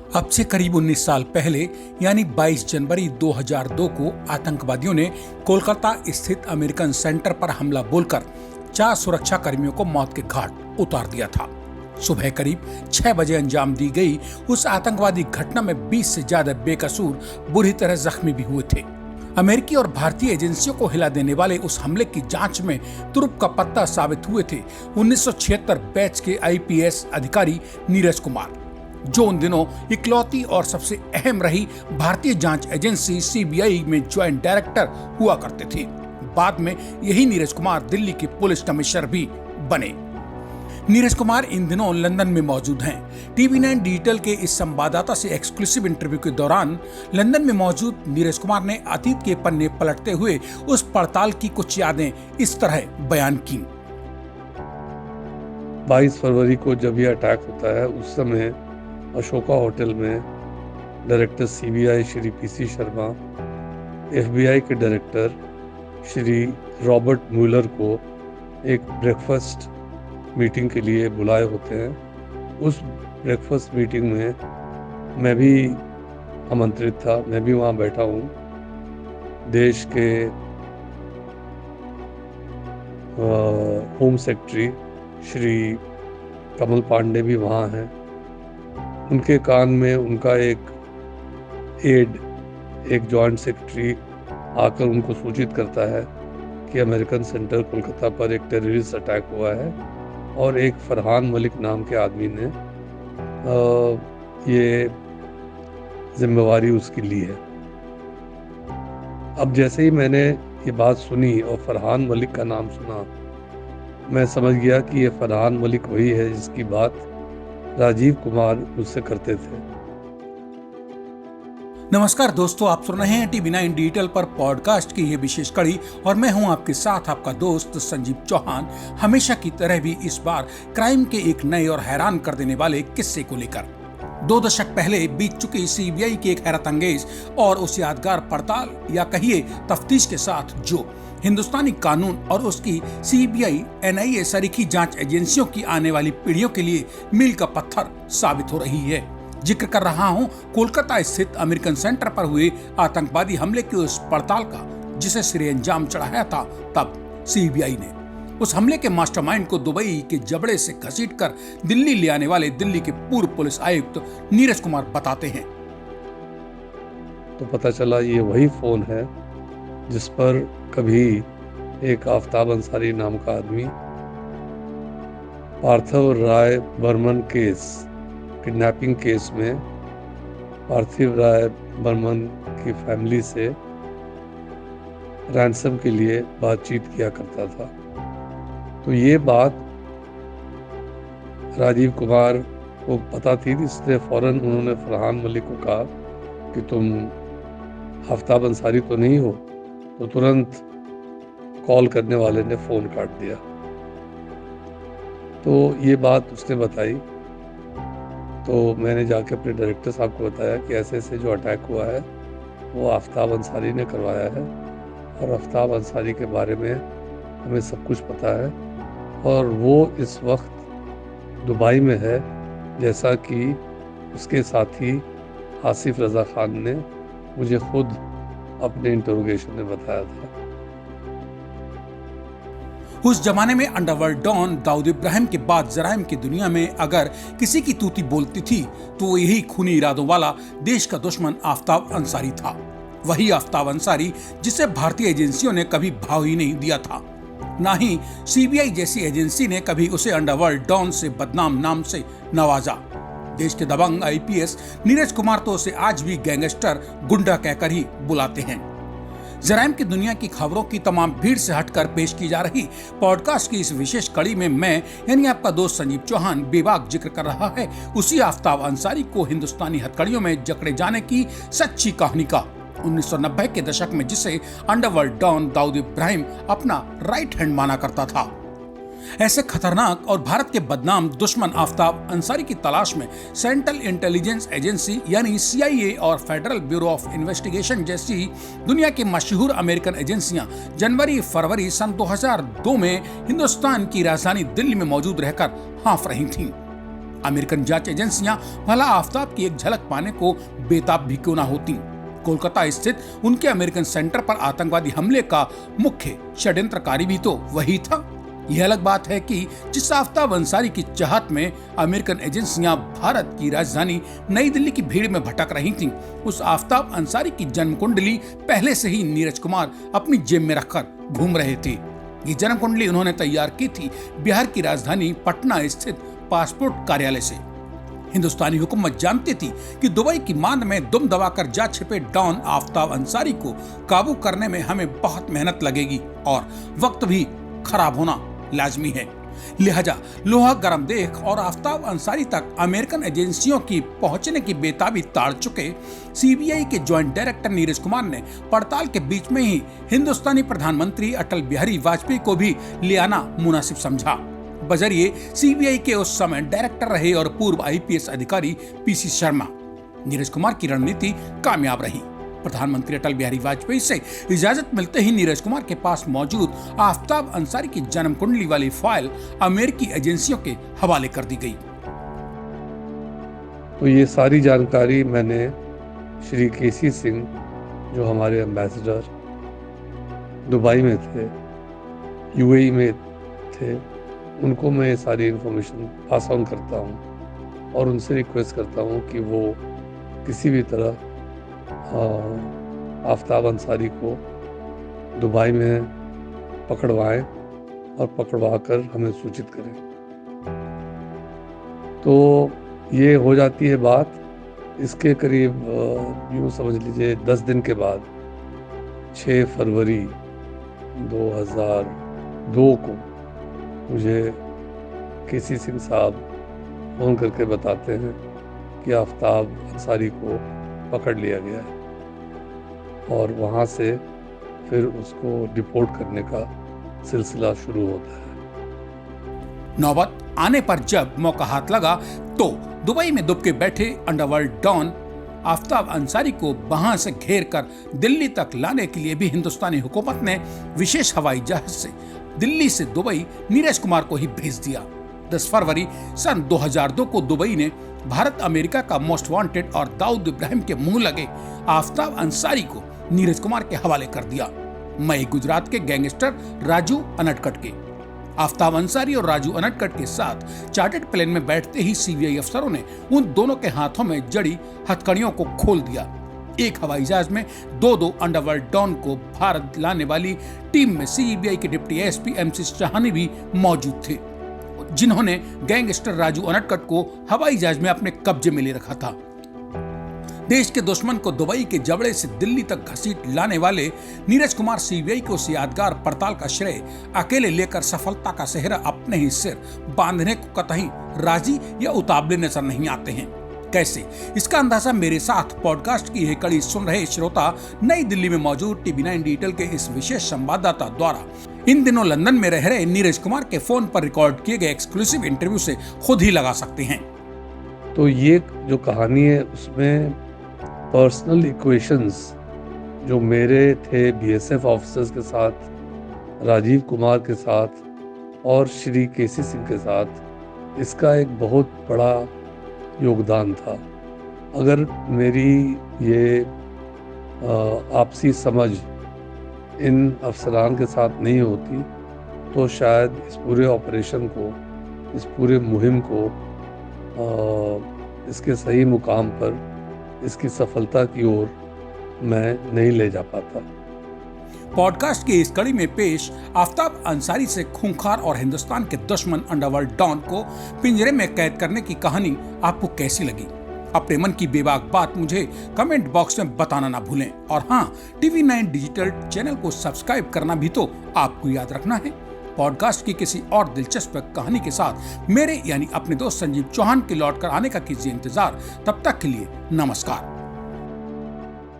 अब से करीब 19 साल पहले यानी 22 जनवरी 2002 को आतंकवादियों ने कोलकाता स्थित अमेरिकन सेंटर पर हमला बोलकर 4 सुरक्षा कर्मियों को मौत के घाट उतार दिया था। सुबह करीब 6 बजे अंजाम दी गई उस आतंकवादी घटना में 20 से ज्यादा बेकसूर बुरी तरह जख्मी भी हुए थे। अमेरिकी और भारतीय एजेंसियों को हिला देने वाले उस हमले की जांच में तुरुप का पत्ता साबित हुए थे 1976 बैच के आईपीएस अधिकारी नीरज कुमार, जो उन दिनों इकलौती और सबसे अहम रही भारतीय जांच एजेंसी सीबीआई में ज्वाइंट डायरेक्टर हुआ करते थे। बाद में यही नीरज कुमार दिल्ली के पुलिस कमिश्नर भी बने। नीरज कुमार इन दिनों लंदन में मौजूद हैं। टीवी9 डिजिटल के इस संवाददाता से एक्सक्लूसिव इंटरव्यू के दौरान लंदन में मौजूद नीरज कुमार ने अतीत के पन्ने पलटते हुए उस पड़ताल की कुछ यादें इस तरह बयान की। 22 फरवरी को जब यह अटैक होता है, उस समय अशोका होटल में director CBI Shri PC Sharma, FBI के डायरेक्टर श्री रॉबर्ट म्यूलर को एक ब्रेकफास्ट मीटिंग के लिए बुलाए होते हैं। उस ब्रेकफास्ट मीटिंग में मैं भी आमंत्रित था, मैं भी वहाँ बैठा हूँ। देश के होम सेक्रेटरी श्री कमल पांडे भी वहाँ हैं। उनके कान में उनका एक एड, एक जॉइंट सेक्रेटरी आकर उनको सूचित करता है कि अमेरिकन सेंटर कोलकाता पर एक टेररिस्ट अटैक हुआ है और एक फरहान मलिक नाम के आदमी ने ये जिम्मेवारी उसकी ली है। अब जैसे ही मैंने ये बात सुनी और फरहान मलिक का नाम सुना, मैं समझ गया कि ये फरहान मलिक वही है जिसकी बात राजीव कुमार मुझसे करते थे। नमस्कार दोस्तों, आप सुन रहे हैं टीवी9 डिजिटल पर पॉडकास्ट की ये विशेष कड़ी और मैं हूं आपके साथ आपका दोस्त संजीव चौहान, हमेशा की तरह भी इस बार क्राइम के एक नए और हैरान कर देने वाले किस्से को लेकर। 2 दशक पहले बीत चुकी सीबीआई की एक हैरत अंगेज और उस यादगार पड़ताल या कहिए तफ्तीश के साथ जो हिंदुस्तानी कानून और उसकी सीबीआई, एनआईए सरीखी जांच एजेंसियों की आने वाली पीढ़ियों के लिए मील का पत्थर साबित हो रही है। जिक्र कर रहा हूं कोलकाता स्थित अमेरिकन सेंटर पर हुए आतंकवादी हमले की उस पड़ताल का, जिसे सिरे अंजाम चढ़ाया था तब सीबीआई ने। उस हमले के मास्टरमाइंड को दुबई के जबड़े से घसीटकर दिल्ली ले आने वाले दिल्ली के पूर्व पुलिस आयुक्त नीरज कुमार बताते हैं। तो पता चला ये वही फोन है जिस पर कभी एक आफ्ताब अंसारी नाम का आदमी पार्थिव राय बर्मन केस, किडनैपिंग केस में पार्थिव राय बर्मन की फैमिली से रैंसम के लिए बातचीत किया करता था। तो ये बात राजीव कुमार को पता थी, इसलिए फौरन उन्होंने फरहान मलिक को कहा कि तुम आफ्ताब अंसारी तो नहीं हो? तो तुरंत कॉल करने वाले ने फ़ोन काट दिया। तो ये बात उसने बताई, तो मैंने जाके अपने डायरेक्टर साहब को बताया कि ऐसे ऐसे जो अटैक हुआ है वो आफ्ताब अंसारी ने करवाया है और आफ्ताब अंसारी के बारे में हमें सब कुछ पता है और वो इस वक्त दुबई में है, जैसा कि उसके साथी आसिफ रज़ा खान ने मुझे खुद अपने इंटरोगेशन में बताया था। उस जमाने में अंडरवर्ल्ड डॉन दाऊद इब्राहिम के बाद जराइम की दुनिया में अगर किसी की तूती बोलती थी तो वो यही खूनी इरादों वाला देश का दुश्मन आफ्ताब अंसारी था। वही आफ्ताब अंसारी जिसे भारतीय एजेंसियों ने कभी भाव ही नहीं दिया था, ना ही सीबीआई जैसी एजेंसी ने कभी उसे अंडरवर्ल्ड डॉन से बदनाम नाम से नवाजा। देश के दबंग आईपीएस नीरज कुमार तो उसे आज भी गैंगस्टर, गुंडा कहकर ही बुलाते हैं। जराइम की दुनिया की खबरों की तमाम भीड़ से हटकर पेश की जा रही पॉडकास्ट की इस विशेष कड़ी में मैं यानी आपका दोस्त संजीव चौहान बेबाक जिक्र कर रहा है उसी आफ्ताब अंसारी को हिंदुस्तानी हथकड़ियों में जकड़े जाने की सच्ची कहानी का। 1990 के दशक में जिसे अंडरवर्ल्ड डॉन दाऊद इब्राहिम अपना राइट हैंड माना करता था। ऐसे खतरनाक और भारत के बदनाम दुश्मन आफ्ताब अंसारी की तलाश में सेंट्रल इंटेलिजेंस एजेंसी यानी सीआईए और फेडरल ब्यूरो ऑफ इन्वेस्टिगेशन जैसी दुनिया की मशहूर अमेरिकन एजेंसियां जनवरी-फरवरी सन 2002 में हिंदुस्तान की राजधानी दिल्ली में मौजूद रहकर हाँफ रही थीं। अमेरिकन जांच एजेंसियां भला आफ्ताब की एक झलक पाने को बेताब भी क्यों ना होती। कोलकाता स्थित उनके अमेरिकन सेंटर पर आतंकवादी हमले का मुख्य षड्यंत्रकारी भी तो वही था। यह अलग बात है कि जिस आफ्ताब अंसारी की चाहत में अमेरिकन एजेंसियां भारत की राजधानी नई दिल्ली की भीड़ में भटक रही थीं, उस आफ्ताब अंसारी की जन्म कुंडली पहले से ही नीरज कुमार अपनी जेब में रखकर घूम रहे थे। ये जन्म कुंडली उन्होंने तैयार की थी बिहार की राजधानी पटना स्थित पासपोर्ट कार्यालय से। हिंदुस्तानी हुकूमत जानती थी कि दुबई की मांद में दुम दबाकर जा छिपे डॉन आफ्ताब अंसारी को काबू करने में हमें बहुत मेहनत लगेगी और वक्त भी खराब होना लाजमी है। लिहाजा लोहा गरम देख और आफ्ताब अंसारी तक अमेरिकन एजेंसियों की पहुंचने की बेताबी ताड़ चुके सीबीआई के ज्वाइंट डायरेक्टर नीरज कुमार ने पड़ताल के बीच में ही हिंदुस्तानी प्रधानमंत्री अटल बिहारी वाजपेयी को भी ले आना मुनासिब समझा। बजरिए सीबीआई के उस समय डायरेक्टर रहे और पूर्व आईपीएस अधिकारी पीसी शर्मा। नीरज कुमार की रणनीति कामयाब रही। प्रधानमंत्री अटल बिहारी वाजपेयी से इजाजत मिलते ही नीरज कुमार के पास मौजूद आफ्ताब अंसारी की जन्म कुंडली वाली फाइल अमेरिकी एजेंसियों के हवाले कर दी गई। तो ये सारी जानकारी मैंने श्री केसी सिंह, जो हमारे एम्बेसडर दुबई में थे, यूएई में थे, उनको मैं ये सारी इंफॉर्मेशन पास ऑन करता हूँ और उनसे रिक्वेस्ट करता हूँ कि वो किसी भी तरह आफ्ताब अंसारी को दुबई में पकड़वाएं और पकड़वा कर हमें सूचित करें। तो ये हो जाती है बात। इसके करीब यूँ समझ लीजिए 10 दिन के बाद 6 फरवरी 2002 को मुझे केसी सिंह साहब फ़ोन करके बताते हैं कि आफ्ताब अंसारी को पकड़ लिया गया है और वहाँ से फिर उसको डिपोर्ट करने का सिलसिला शुरू होता है। नौबत आने पर जब मौका हाथ लगा तो दुबई में दुबके बैठे अंडरवर्ल्ड डॉन आफ्ताब अंसारी को वहां से घेर कर दिल्ली तक लाने के लिए भी हिंदुस्तानी हुकूमत ने विशेष हवाई जहाज से दिल्ली से दुबई नीरज कुमार को ही भेज दिया। 10 फरवरी सन 2002 को दुबई ने भारत अमेरिका का मोस्ट वांटेड और दाऊद इब्राहिम के मुंह लगे आफ्ताब अंसारी को नीरज कुमार के हवाले कर दिया। मई गुजरात के गैंगस्टर राजू अनटकट के। आफ्ताब अंसारी और राजू अनटकट के साथ चार्टर्ड प्लेन में बैठते ही सीबीआई अफसरों ने उन दोनों के हाथों में जड़ी हथकड़ियों को खोल दिया। एक हवाई जहाज में दो अंडरवर्ल्ड डॉन को भारत लाने वाली टीम में सीबीआई के डिप्टी एसपी एमसी शाहानी भी मौजूद थे, जिन्होंने गैंगस्टर राजू अनटकट को हवाई जहाज में अपने कब्जे में ले रखा था। देश के दुश्मन को दुबई के जबड़े से दिल्ली तक घसीट लाने वाले नीरज कुमार सीबीआई को उस यादगार पड़ताल का श्रेय अकेले लेकर सफलता का सेहरा अपने ही सिर बांधने को कतई राजी या उतावले नजर नहीं आते हैं। कैसे, इसका अंदाजा मेरे साथ पॉडकास्ट की यह कड़ी सुन रहे श्रोता नई दिल्ली में मौजूद TV9 डिजिटल के इस विशेष संवाददाता द्वारा इन दिनों लंदन में रह रहे नीरज कुमार के फोन पर रिकॉर्ड किए गए एक्सक्लूसिव इंटरव्यू से खुद ही लगा सकते हैं। तो ये जो कहानी है उसमें पर्सनल इक्वेशंस जो मेरे थे बीएसएफ ऑफिसर्स के साथ, राजीव कुमार के साथ और श्री केसी सिंह के साथ, इसका एक बहुत बड़ा योगदान था। अगर मेरी ये आपसी समझ इन अफसरान के साथ नहीं होती तो शायद इस पूरे ऑपरेशन को, इस पूरे मुहिम को इसके सही मुकाम पर, इसकी सफलता की ओर मैं नहीं ले जा पाता। पॉडकास्ट की इस कड़ी में पेश आफ्ताब अंसारी से खूंखार और हिंदुस्तान के दुश्मन अंडरवर्ल्ड डॉन को पिंजरे में कैद करने की कहानी आपको कैसी लगी? अपने मन की बेबाक बात मुझे कमेंट बॉक्स में बताना ना भूलें। और हाँ, TV9 डिजिटल चैनल को सब्सक्राइब करना भी तो आपको याद रखना है। पॉडकास्ट की किसी और दिलचस्प कहानी के साथ मेरे यानी अपने दोस्त संजीव चौहान के लौट कर आने का कीजिए इंतजार। तब तक के लिए नमस्कार।